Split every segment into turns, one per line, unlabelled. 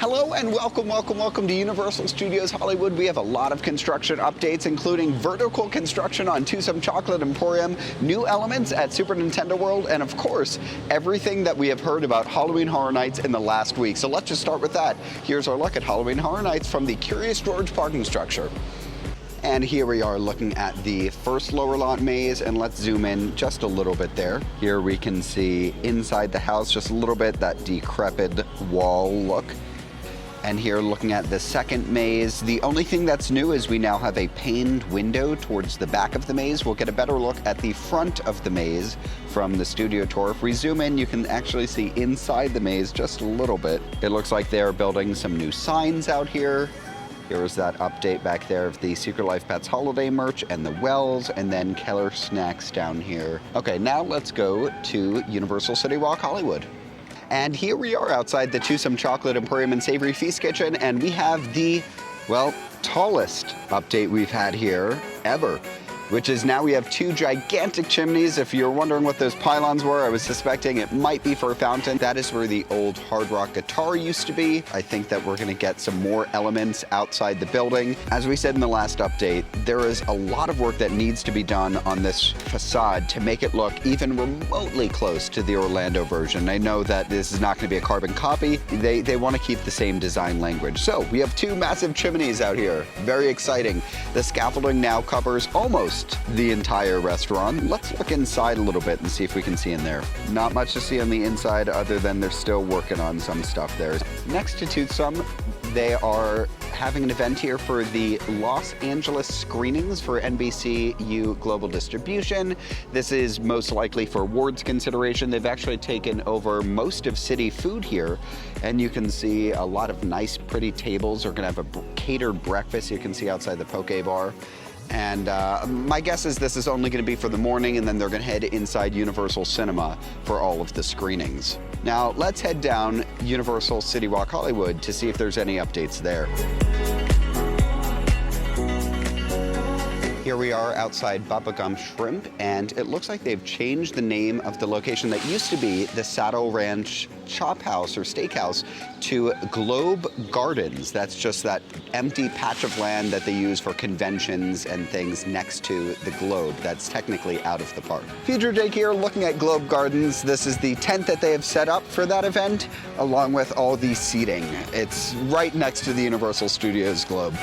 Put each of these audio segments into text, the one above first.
Hello and welcome to Universal Studios Hollywood. We have a lot of construction updates, including vertical construction on Tusum Chocolate Emporium, new elements at Super Nintendo World, and of course, everything that we have heard about Halloween Horror Nights in the last week. So let's just start with that. Here's our look at Halloween Horror Nights from the Curious George parking structure. And here we are looking at the first lower lot maze, and let's zoom in just a little bit there. Here we can see inside the house just a little bit, that decrepit wall look. And here looking at the second maze, the only thing that's new is we now have a paned window towards the back of the maze. We'll get a better look at the front of the maze from the studio tour. If we zoom in, you can actually see inside the maze just a little bit. It looks like they're building some new signs out here. Here's that update back there of the Secret Life Pets holiday merch and the wells, and then Keller Snacks down here. Okay, now let's go to Universal CityWalk Hollywood. And here we are outside the Tusum Chocolate Emporium and Savory Feast Kitchen, and we have the, well, tallest update we've had here ever, which is now we have two gigantic chimneys. If you're wondering what those pylons were, I was suspecting it might be for a fountain. That is where the old Hard Rock guitar used to be. I think that we're gonna get some more elements outside the building. As we said in the last update, there is a lot of work that needs to be done on this facade to make it look even remotely close to the Orlando version. I know that this is not gonna be a carbon copy. They wanna keep the same design language. So we have two massive chimneys out here. Very exciting. The scaffolding now covers almost the entire restaurant. Let's look inside a little bit and see if we can see in there. Not much to see on the inside other than they're still working on some stuff there. Next to Tusum, they are having an event here for the Los Angeles screenings for NBCU Global Distribution. This is most likely for awards consideration. They've actually taken over most of City Food here, and you can see a lot of nice, pretty tables. They're gonna have a catered breakfast you can see outside the Poke Bar. And my guess is this is only going to be for the morning, and then they're going to head inside Universal Cinema for all of the screenings. Now, let's head down Universal CityWalk Hollywood to see if there's any updates there. Here we are outside Bubblegum Shrimp, and it looks like they've changed the name of the location that used to be the Saddle Ranch Chop House or Steakhouse to Globe Gardens. That's just that empty patch of land that they use for conventions and things next to the Globe. That's technically out of the park. Future Jake here looking at Globe Gardens. This is the tent that they have set up for that event, along with all the seating. It's right next to the Universal Studios Globe.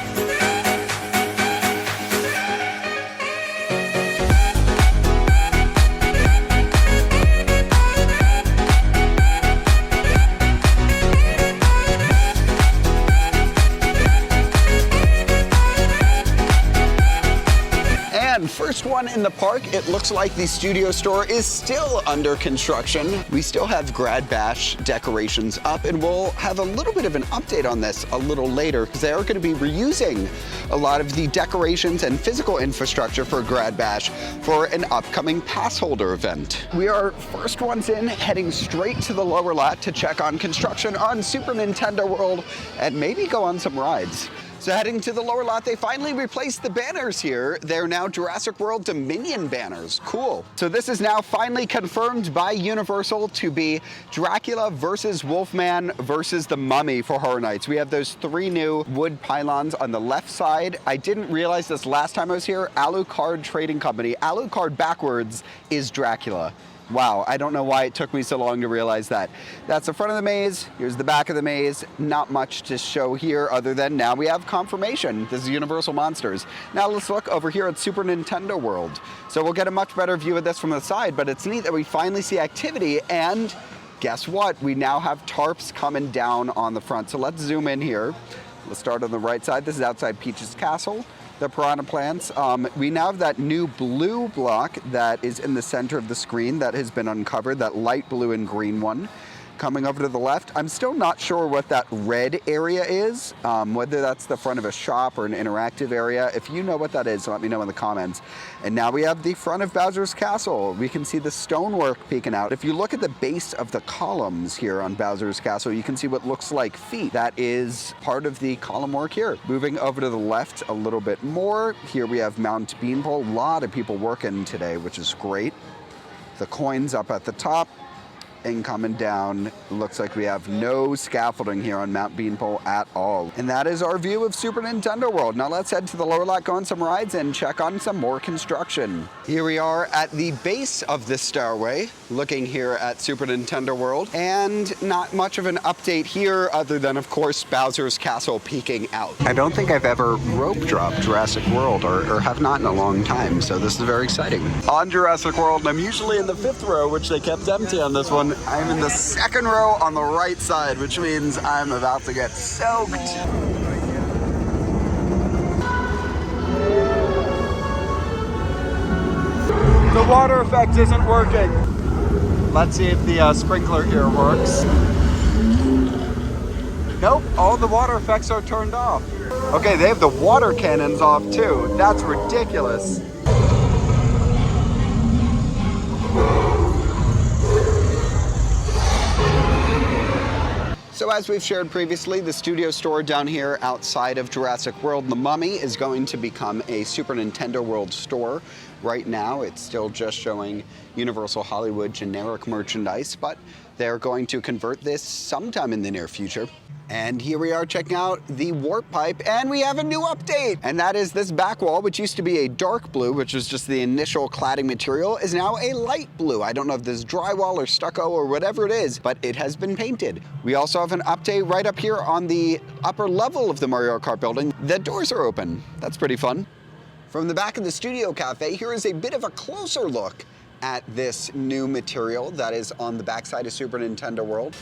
First one in the park, it looks like the studio store is still under construction. We still have Grad Bash decorations up, and we'll have a little bit of an update on this a little later, because they are going to be reusing a lot of the decorations and physical infrastructure for Grad Bash for an upcoming Passholder Event. We are first ones in, heading straight to the lower lot to check on construction on Super Nintendo World and maybe go on some rides. So heading to the lower lot, they finally replaced the banners here. They're now Jurassic World Dominion banners. Cool. So this is now finally confirmed by Universal to be Dracula versus Wolfman versus the Mummy for Horror Nights. We have those three new wood pylons on the left side. I didn't realize this last time I was here. Alucard Trading Company. Alucard backwards is Dracula. Wow, I don't know why it took me so long to realize that. That's the front of the maze. Here's the back of the maze. Not much to show here other than now we have confirmation. This is Universal Monsters. Now let's look over here at Super Nintendo World. So we'll get a much better view of this from the side, but it's neat that we finally see activity, and guess what? We now have tarps coming down on the front. So let's zoom in here. Let's start on the right side. This is outside Peach's Castle. The piranha plants. We now have that new blue block that is in the center of the screen that has been uncovered, that light blue and green one. Coming over to the left, I'm still not sure what that red area is, whether that's the front of a shop or an interactive area. If you know what that is, let me know in the comments. And now we have the front of Bowser's Castle. We can see the stonework peeking out. If you look at the base of the columns here on Bowser's Castle, you can see what looks like feet. That is part of the column work here. Moving over to the left a little bit more, here we have Mount Beanpole. A lot of people working today, which is great. The coins up at the top. and coming down. Looks like we have no scaffolding here on Mount Beanpole at all. And that is our view of Super Nintendo World. Now let's head to the lower lot, go on some rides, and check on some more construction. Here we are at the base of the stairway, looking here at Super Nintendo World, and not much of an update here other than, of course, Bowser's Castle peeking out. I don't think I've ever rope dropped Jurassic World, or have not in a long time, so this is very exciting. On Jurassic World, and I'm usually in the 5th row, which they kept empty on this one. I'm in the 2nd row on the right side, which means I'm about to get soaked. The water effect isn't working. Let's see if the sprinkler here works. Nope, all the water effects are turned off. Okay, they have the water cannons off too. That's ridiculous. So as we've shared previously, the studio store down here outside of Jurassic World, The Mummy, is going to become a Super Nintendo World store. Right now, it's still just showing Universal Hollywood generic merchandise, but they're going to convert this sometime in the near future. And here we are checking out the warp pipe, and we have a new update. And that is this back wall, which used to be a dark blue, which was just the initial cladding material, is now a light blue. I don't know if this is drywall or stucco or whatever it is, but it has been painted. We also have an update right up here on the upper level of the Mario Kart building. The doors are open. That's pretty fun. From the back of the Studio Cafe, here is a bit of a closer look at this new material that is on the backside of Super Nintendo World.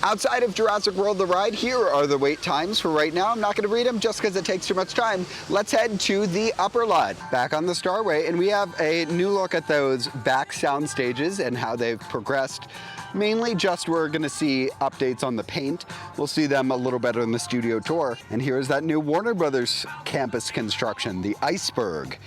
Outside of Jurassic World the ride, here are the wait times for right now. I'm not going to read them just because it takes too much time. Let's head to the upper lot, back on the Starway, and we have a new look at those back sound stages and how they've progressed. Mainly just we're going to see updates on the paint. We'll see them a little better in the studio tour. And here's that new Warner Brothers campus construction, the Iceberg.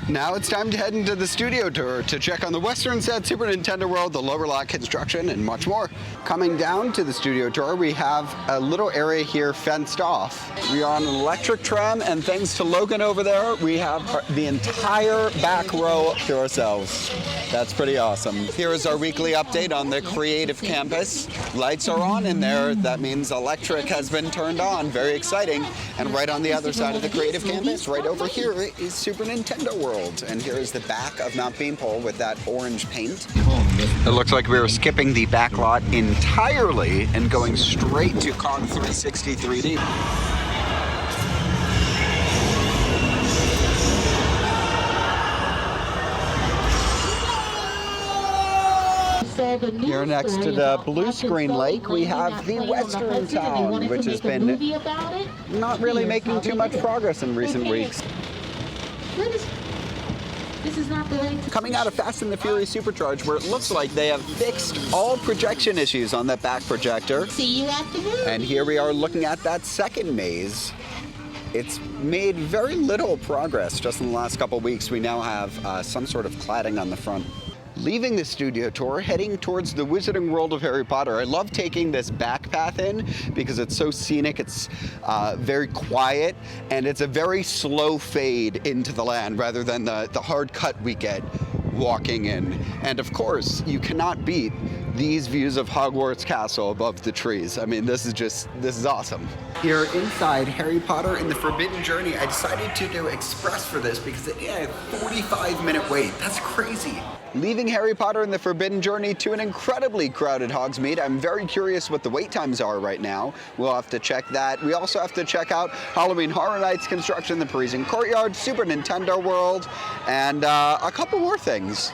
Now it's time to head into the studio tour to check on the western set, Super Nintendo World, the lower lot construction, and much more. Coming down to the studio tour, we have a little area here fenced off. We are on an electric tram, and thanks to Logan over there, we have the entire back row to ourselves. That's pretty awesome. Here is our weekly update on the creative campus. Lights are on in there. That means electric has been turned on. Very exciting. And right on the other side of the creative campus, right over here, is Super Nintendo World. And here is the back of Mount Beanpole with that orange paint. It looks like we were skipping the back lot entirely and going straight to Cog 360 3D. Here next to the blue screen lake, we have the Western Town, which has been not really making too much progress in recent weeks. Coming out of Fast and the Furious Supercharged, where it looks like they have fixed all projection issues on that back projector.
See you at the movie.
And here we are looking at that second maze. It's made very little progress just in the last couple weeks. We now have some sort of cladding on the front. Leaving the studio tour, heading towards the Wizarding World of Harry Potter. I love taking this back path in because it's so scenic, it's very quiet, and it's a very slow fade into the land rather than the hard cut we get walking in. And of course, you cannot beat these views of Hogwarts Castle above the trees. I mean, this is awesome. Here inside Harry Potter and the Forbidden Journey, I decided to do express for this because it had a 45-minute wait. That's crazy. Leaving Harry Potter and the Forbidden Journey to an incredibly crowded Hogsmeade. I'm very curious what the wait times are right now. We'll have to check that. We also have to check out Halloween Horror Nights construction, the Parisian Courtyard, Super Nintendo World, and a couple more things.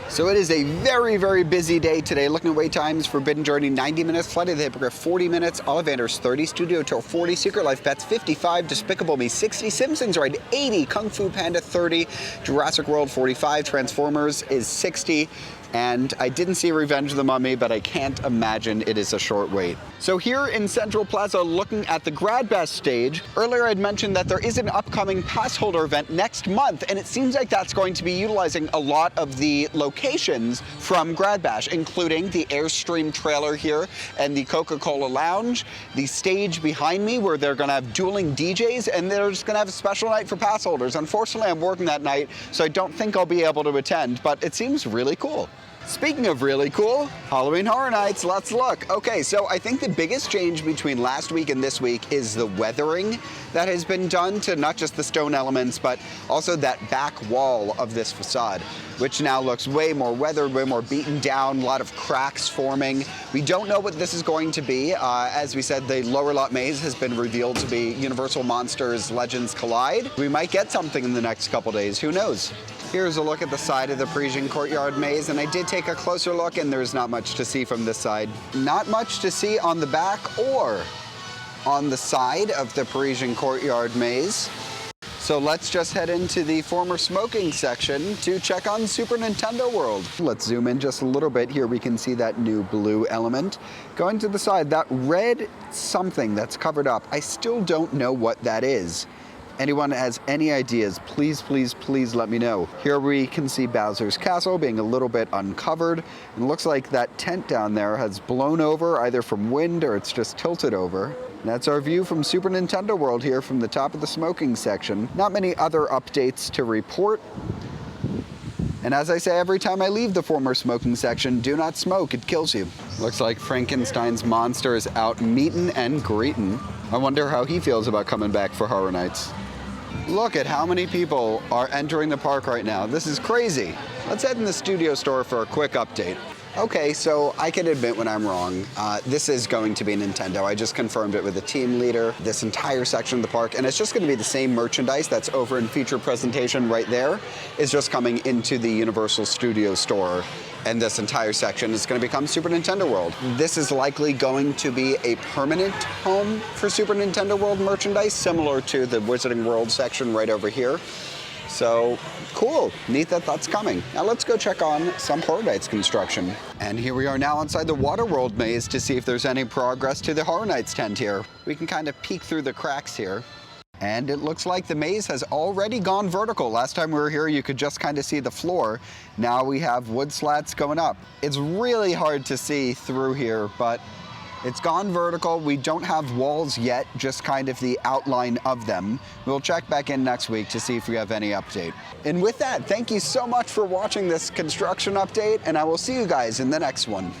So it is a very, very busy day today. Looking at wait times, Forbidden Journey 90 minutes, Flight of the Hippogriff 40 minutes, Ollivanders 30, Studio Tour 40, Secret Life Pets 55, Despicable Me 60, Simpsons Ride 80, Kung Fu Panda 30, Jurassic World 45, Transformers is 60, and I didn't see Revenge of the Mummy, but I can't imagine it is a short wait. So here in Central Plaza, looking at the Grad Bash stage, earlier I'd mentioned that there is an upcoming Passholder event next month, and it seems like that's going to be utilizing a lot of the locations from Grad Bash, including the Airstream trailer here and the Coca-Cola Lounge, the stage behind me where they're gonna have dueling DJs, and they're just gonna have a special night for pass holders. Unfortunately, I'm working that night, so I don't think I'll be able to attend, but it seems really cool. Speaking of really cool, Halloween Horror Nights, let's look. Okay, so I think the biggest change between last week and this week is the weathering that has been done to not just the stone elements, but also that back wall of this facade, which now looks way more weathered, way more beaten down, a lot of cracks forming. We don't know what this is going to be. As we said, the lower lot maze has been revealed to be Universal Monsters Legends Collide. We might get something in the next couple days, who knows? Here's a look at the side of the Parisian Courtyard maze, and I did take a closer look, and there's not much to see from this side. Not much to see on the back or on the side of the Parisian Courtyard maze. So let's just head into the former smoking section to check on Super Nintendo World. Let's zoom in just a little bit. Here we can see that new blue element. Going to the side, that red something that's covered up, I still don't know what that is. Anyone has any ideas, please, please, please let me know. Here we can see Bowser's Castle being a little bit uncovered. It looks like that tent down there has blown over either from wind or it's just tilted over. And that's our view from Super Nintendo World here from the top of the smoking section. Not many other updates to report. And as I say every time I leave the former smoking section, do not smoke, it kills you. Looks like Frankenstein's monster is out meetin' and greetin'. I wonder how he feels about coming back for Horror Nights. Look at how many people are entering the park right now. This is crazy. Let's head in the studio store for a quick update. Okay, so I can admit when I'm wrong. This is going to be Nintendo. I just confirmed it with the team leader, this entire section of the park, and it's just going to be the same merchandise that's over in feature presentation right there is just coming into the Universal Studio store, and this entire section is going to become Super Nintendo World. This is likely going to be a permanent home for Super Nintendo World merchandise, similar to the Wizarding World section right over here. So, cool, neat that that's coming. Now let's go check on some Horror Nights construction. And here we are now inside the Waterworld maze to see if there's any progress to the Horror Nights tent here. We can kind of peek through the cracks here. And it looks like the maze has already gone vertical. Last time we were here, you could just kind of see the floor. Now we have wood slats going up. It's really hard to see through here, but it's gone vertical. We don't have walls yet, just kind of the outline of them. We'll check back in next week to see if we have any update. And with that, thank you so much for watching this construction update, and I will see you guys in the next one.